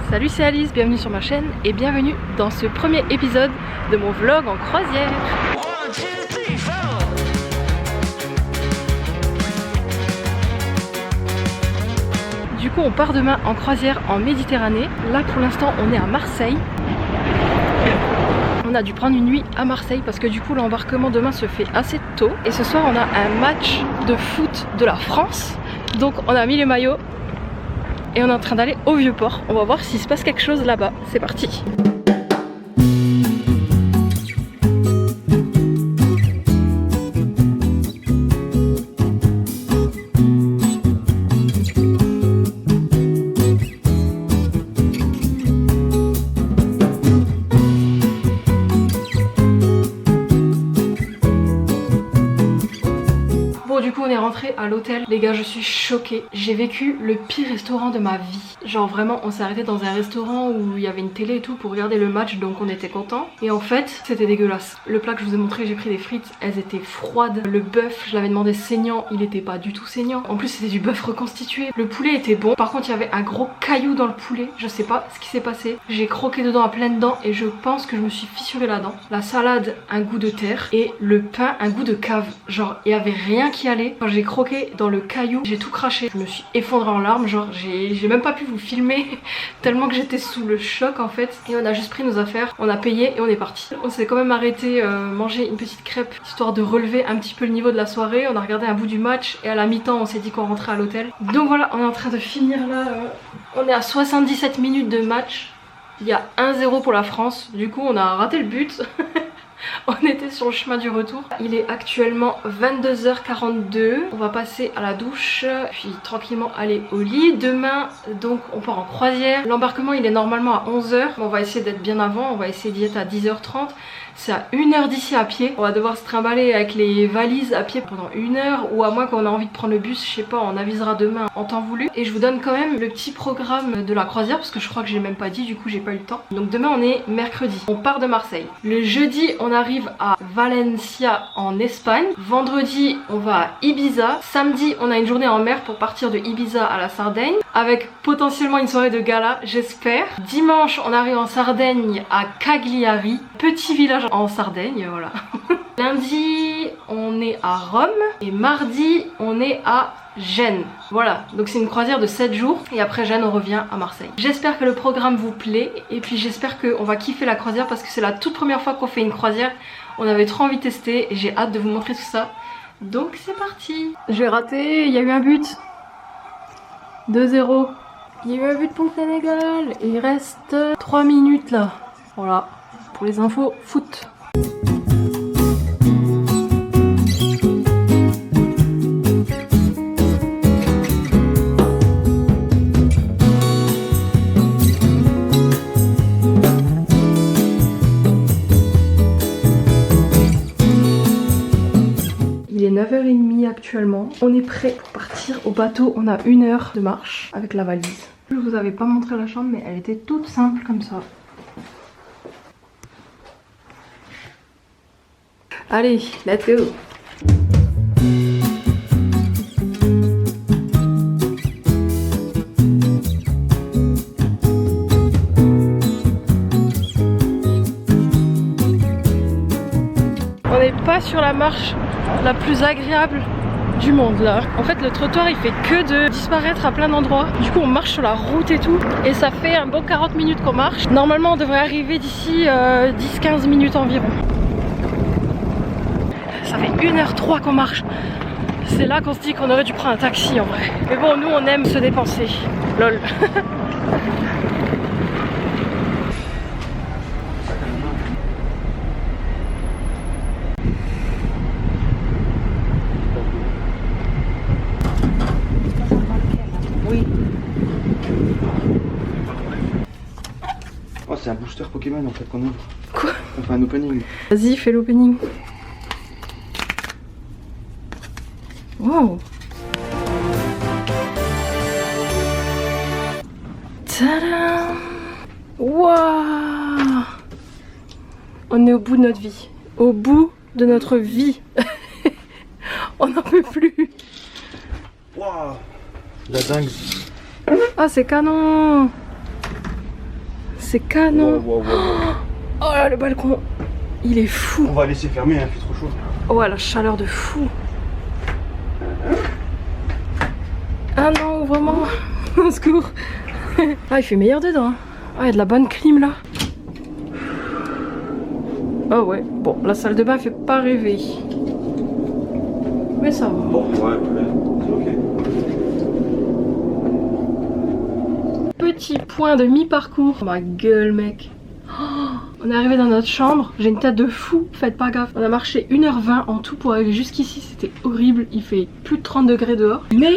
Salut, c'est Alice, bienvenue sur ma chaîne et bienvenue dans ce premier épisode de mon vlog en croisière. Du coup on part demain en croisière en Méditerranée. Là pour l'instant on est à Marseille. On a dû prendre une nuit à Marseille parce que du coup l'embarquement demain se fait assez tôt. Et ce soir on a un match de foot de la France. Donc on a mis les maillots et on est en train d'aller au Vieux-Port. On va voir s'il se passe quelque chose là-bas. C'est parti. Du coup on est rentré à l'hôtel. Les gars, je suis choquée. J'ai vécu le pire restaurant de ma vie. Genre vraiment on s'est arrêté dans un restaurant où il y avait une télé et tout pour regarder le match, donc on était contents. Et en fait c'était dégueulasse. Le plat que je vous ai montré, j'ai pris des frites, elles étaient froides. Le bœuf, je l'avais demandé saignant, il était pas du tout saignant. En plus c'était du bœuf reconstitué. Le poulet était bon, par contre il y avait un gros caillou dans le poulet. Je sais pas ce qui s'est passé. J'ai croqué dedans à pleines dents et je pense que je me suis fissuré la dent. La salade, un goût de terre, et le pain, un goût de cave. Genre il y avait rien qui allait. Quand j'ai croqué dans le caillou, j'ai tout craché. Je me suis effondrée en larmes, genre j'ai même pas pu vous filmer tellement que j'étais sous le choc en fait. Et on a juste pris nos affaires, on a payé et on est parti. On s'est quand même arrêté manger une petite crêpe histoire de relever un petit peu le niveau de la soirée. On a regardé un bout du match et à la mi-temps on s'est dit qu'on rentrait à l'hôtel. Donc voilà, on est en train de finir là. On est à 77 minutes de match. Il y a 1-0 pour la France. Du coup on a raté le but. On était sur le chemin du retour. Il est actuellement 22h42. On va passer à la douche, puis tranquillement aller au lit. Demain, donc, on part en croisière. L'embarquement, il est normalement à 11h. On va essayer d'être bien avant. On va essayer d'y être à 10h30. C'est à 1h d'ici à pied. On va devoir se trimballer avec les valises à pied pendant 1 heure. Ou à moins qu'on a envie de prendre le bus, je sais pas, on avisera demain en temps voulu. Et je vous donne quand même le petit programme de la croisière parce que je crois que j'ai même pas dit, du coup j'ai pas eu le temps. Donc demain on est mercredi. On part de Marseille. Le jeudi on arrive à Valencia en Espagne. Vendredi on va à Ibiza. Samedi on a une journée en mer pour partir de Ibiza à la Sardaigne. Avec potentiellement une soirée de gala, j'espère. Dimanche on arrive en Sardaigne à Cagliari. Petit village en Sardaigne, voilà. Lundi, on est à Rome et mardi, on est à Gênes. Voilà, donc c'est une croisière de 7 jours et après Gênes, on revient à Marseille. J'espère que le programme vous plaît et puis j'espère qu'on va kiffer la croisière parce que c'est la toute première fois qu'on fait une croisière. On avait trop envie de tester et j'ai hâte de vous montrer tout ça. Donc c'est parti. J'ai raté, il y a eu un but. 2-0. Il y a eu un but pour le Sénégal et il reste 3 minutes là. Voilà. Pour les infos foot. Il est 9h30 actuellement. On est prêt pour partir au bateau. On a 1 heure de marche avec la valise. Je vous avais pas montré la chambre mais elle était toute simple comme ça. Allez, let's go! On n'est pas sur la marche la plus agréable du monde là. En fait le trottoir il fait que de disparaître à plein d'endroits. Du coup on marche sur la route et tout. Et ça fait un bon 40 minutes qu'on marche. Normalement on devrait arriver d'ici 10-15 minutes environ. Ça fait 1h03 qu'on marche. C'est là qu'on se dit qu'on aurait dû prendre un taxi en vrai. Mais bon, nous on aime se dépenser. Lol. Oui. Oh, c'est un booster Pokémon en fait qu'on ouvre. Quoi? On fait un opening. Vas-y, fais l'opening. Wow. Tadam. Waouh. On est au bout de notre vie. Au bout de notre vie. On n'en peut plus. Waouh. La dingue. Ah, c'est canon. c'est canon. Wow. Oh là, le balcon, il est fou. On va laisser fermer, hein, il fait trop chaud. Oh, la chaleur de fou. Ah non, vraiment. Au secours. Ah, il fait meilleur dedans. Ah, il y a de la bonne clim là. Oh ouais, bon, la salle de bain fait pas rêver. Mais ça va. Bon, ouais, c'est ok. Petit point de mi-parcours. Oh ma gueule, mec. Oh, on est arrivé dans notre chambre, j'ai une tête de fou, faites pas gaffe. On a marché 1h20 en tout pour arriver jusqu'ici, c'était horrible, il fait plus de 30 degrés dehors. Mais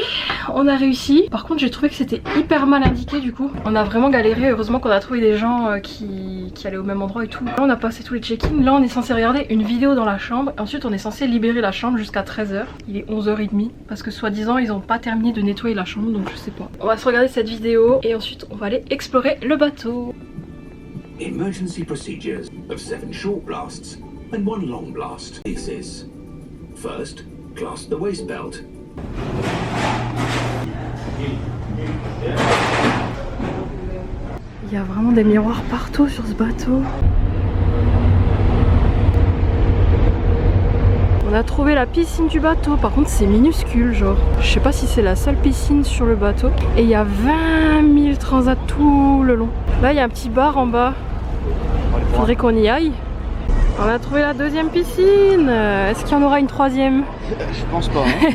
on a réussi. Par contre j'ai trouvé que c'était hyper mal indiqué du coup. On a vraiment galéré, heureusement qu'on a trouvé des gens qui allaient au même endroit et tout. Là on a passé tous les check-in, là on est censé regarder une vidéo dans la chambre. Ensuite on est censé libérer la chambre jusqu'à 13h. Il est 11h30 parce que soi-disant ils ont pas terminé de nettoyer la chambre donc je sais pas. On va se regarder cette vidéo et ensuite on va aller explorer le bateau. Emergency procedures of 7 short blasts and 1 long blast. This is first, clasp the waist belt. Il y a vraiment des miroirs partout sur ce bateau. On a trouvé la piscine du bateau, par contre c'est minuscule genre. Je sais pas si c'est la seule piscine sur le bateau. Et il y a 20 000 transats tout le long. Là il y a un petit bar en bas. Faudrait qu'on y aille. On a trouvé la deuxième piscine. Est-ce qu'il y en aura une troisième? Je pense pas. Hein.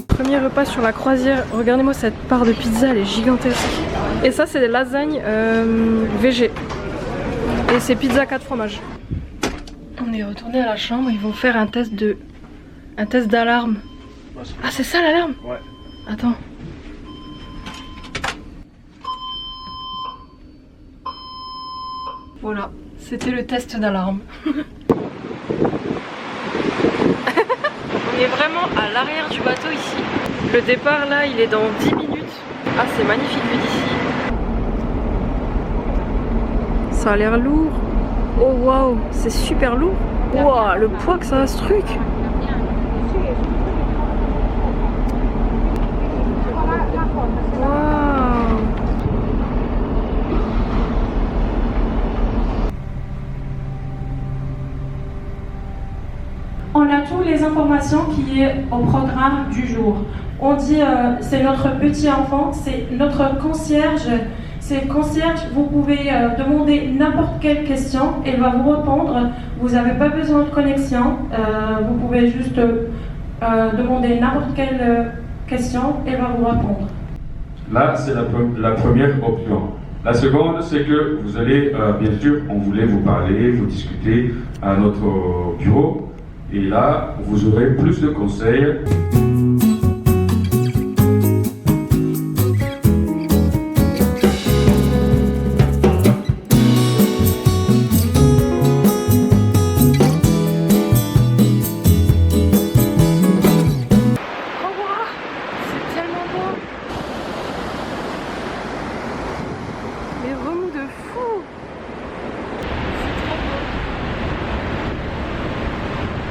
Premier repas sur la croisière. Regardez-moi cette part de pizza, elle est gigantesque. Et ça c'est des lasagnes VG. Et c'est pizza 4 fromages. On est retourné à la chambre, ils vont faire un test d'alarme. Ah c'est ça l'alarme? Ouais. Attends. Voilà, c'était le test d'alarme. On est vraiment à l'arrière du bateau ici. Le départ là il est dans 10 minutes. Ah c'est magnifique vu d'ici. Ça a l'air lourd. Oh waouh, c'est super lourd. Waouh, le poids que ça a ce truc. On a toutes les informations qui est au programme du jour. On dit c'est notre petit enfant, c'est notre concierge. C'est le concierge, vous pouvez demander n'importe quelle question, elle va vous répondre. Vous n'avez pas besoin de connexion, vous pouvez juste demander n'importe quelle question, elle va vous répondre. Là, c'est la première option. La seconde, c'est que vous allez, bien sûr, on voulait vous parler, vous discuter à notre bureau. Et là, vous aurez plus de conseils.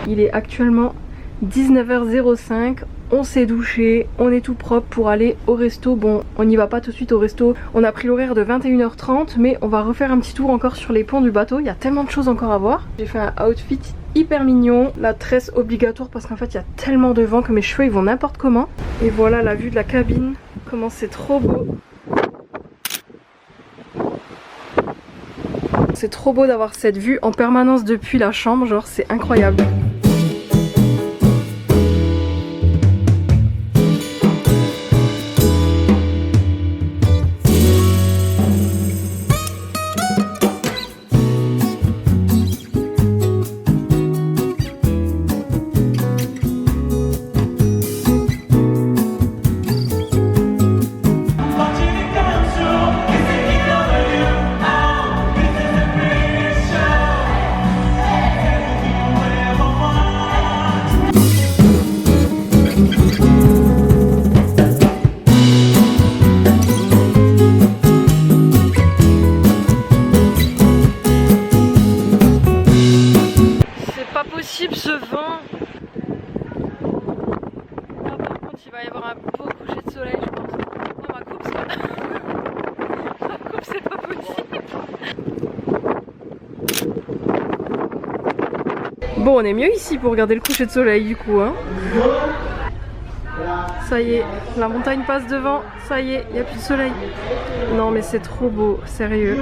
Il est actuellement 19h05, on s'est douché, on est tout propre pour aller au resto. Bon, on n'y va pas tout de suite au resto, on a pris l'horaire de 21h30, mais on va refaire un petit tour encore sur les ponts du bateau, il y a tellement de choses encore à voir. J'ai fait un outfit hyper mignon, la tresse obligatoire parce qu'en fait il y a tellement de vent que mes cheveux ils vont n'importe comment. Et voilà la vue de la cabine, comment c'est trop beau. C'est trop beau d'avoir cette vue en permanence depuis la chambre, genre c'est incroyable. Ce vent, va y avoir un beau coucher de soleil, je pense. Oh, ma coupe, c'est pas... ma coupe, c'est pas possible. Bon, on est mieux ici pour regarder le coucher de soleil du coup, hein. Ça y est, la montagne passe devant, ça y est, il n'y a plus de soleil. Non mais c'est trop beau, sérieux.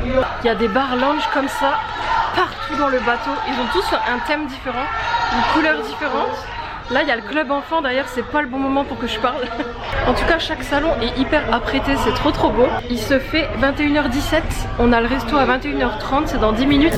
Il y a des bars lounge comme ça, partout dans le bateau. Ils ont tous un thème différent, une couleur différente. Là il y a le club enfant, d'ailleurs c'est pas le bon moment pour que je parle. En tout cas chaque salon est hyper apprêté, c'est trop beau. Il se fait 21h17, on a le resto à 21h30, c'est dans 10 minutes.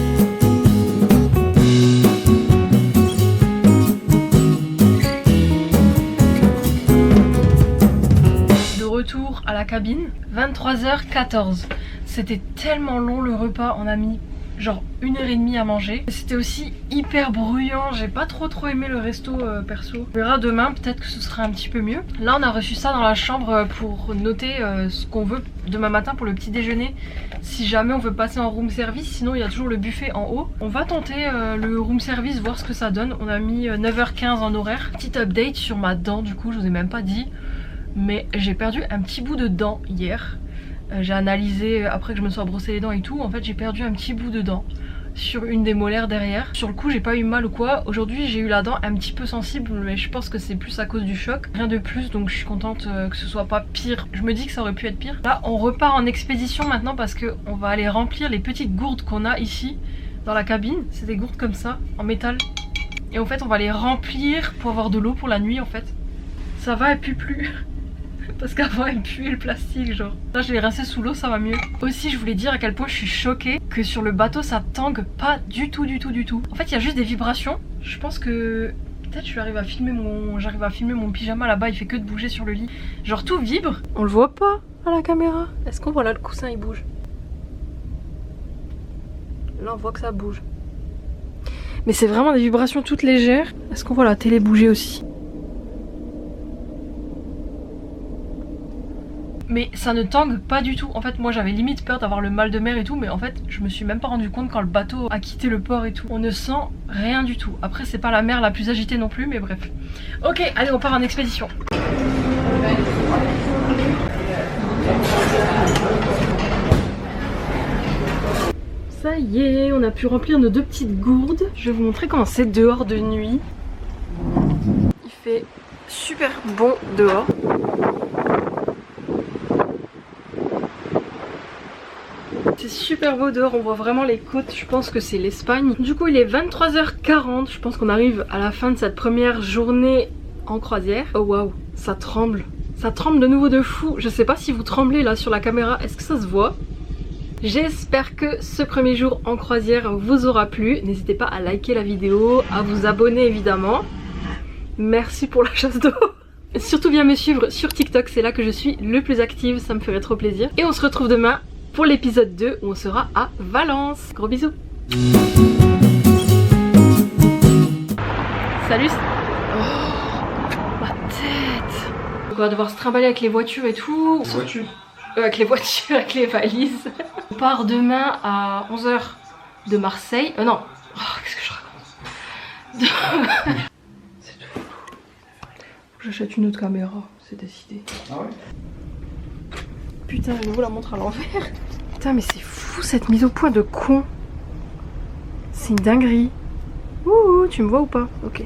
Retour à la cabine, 23h14. C'était tellement long le repas, on a mis genre 1h30 à manger. C'était aussi hyper bruyant, j'ai pas trop aimé le resto perso. On verra demain, peut-être que ce sera un petit peu mieux. Là on a reçu ça dans la chambre pour noter ce qu'on veut demain matin pour le petit déjeuner. Si jamais on veut passer en room service, sinon il y a toujours le buffet en haut. On va tenter le room service, voir ce que ça donne. On a mis 9h15 en horaire. Petite update sur ma dent du coup, je vous ai même pas dit. Mais j'ai perdu un petit bout de dent hier. J'ai analysé après que je me sois brossé les dents et tout. En fait j'ai perdu un petit bout de dent sur une des molaires derrière. Sur le coup j'ai pas eu mal ou quoi. Aujourd'hui j'ai eu la dent un petit peu sensible, mais je pense que c'est plus à cause du choc. Rien de plus, donc je suis contente que ce soit pas pire. Je me dis que ça aurait pu être pire. Là on repart en expédition maintenant parce qu'on va aller remplir les petites gourdes qu'on a ici dans la cabine. C'est des gourdes comme ça en métal. Et en fait on va les remplir pour avoir de l'eau pour la nuit en fait. Ça va, elle pue plus. Parce qu'avant elle puait le plastique genre. Là je l'ai rincé sous l'eau, ça va mieux. Aussi je voulais dire à quel point je suis choquée que sur le bateau ça tangue pas du tout. En fait il y a juste des vibrations. Je pense que peut-être j'arrive à filmer mon pyjama là-bas, il fait que de bouger sur le lit. Genre tout vibre. On le voit pas à la caméra. Est-ce qu'on voit là le coussin il bouge? Là on voit que ça bouge. Mais c'est vraiment des vibrations toutes légères. Est-ce qu'on voit la télé bouger aussi? Mais ça ne tangue pas du tout. En fait moi j'avais limite peur d'avoir le mal de mer et tout, mais en fait je me suis même pas rendu compte quand le bateau a quitté le port et tout. On ne sent rien du tout. Après c'est pas la mer la plus agitée non plus, mais bref. Ok, allez on part en expédition. Ça y est, on a pu remplir nos 2 petites gourdes. Je vais vous montrer comment c'est dehors de nuit. Il fait super bon dehors. C'est super beau dehors, on voit vraiment les côtes, je pense que c'est l'Espagne. Du coup il est 23h40, je pense qu'on arrive à la fin de cette première journée en croisière. Oh waouh, ça tremble. Ça tremble de nouveau de fou. Je sais pas si vous tremblez là sur la caméra, est-ce que ça se voit? J'espère que ce premier jour en croisière vous aura plu. N'hésitez pas à liker la vidéo, à vous abonner évidemment. Merci pour la chasse d'eau. Surtout bien me suivre sur TikTok, c'est là que je suis le plus active, ça me ferait trop plaisir. Et on se retrouve demain pour l'épisode 2 où on sera à Valence. Gros bisous. Salut. Oh, ma tête. On va devoir se trimballer avec les voitures et tout. Avec les voitures, avec les valises. On part demain à 11h de Marseille. Non. Oh, qu'est-ce que je raconte? C'est tout. J'achète une autre caméra, c'est décidé. Ah ouais? Putain, je vous la montre à l'envers. Putain, mais c'est fou cette mise au point de con. C'est une dinguerie. Ouh, tu me vois ou pas? Ok.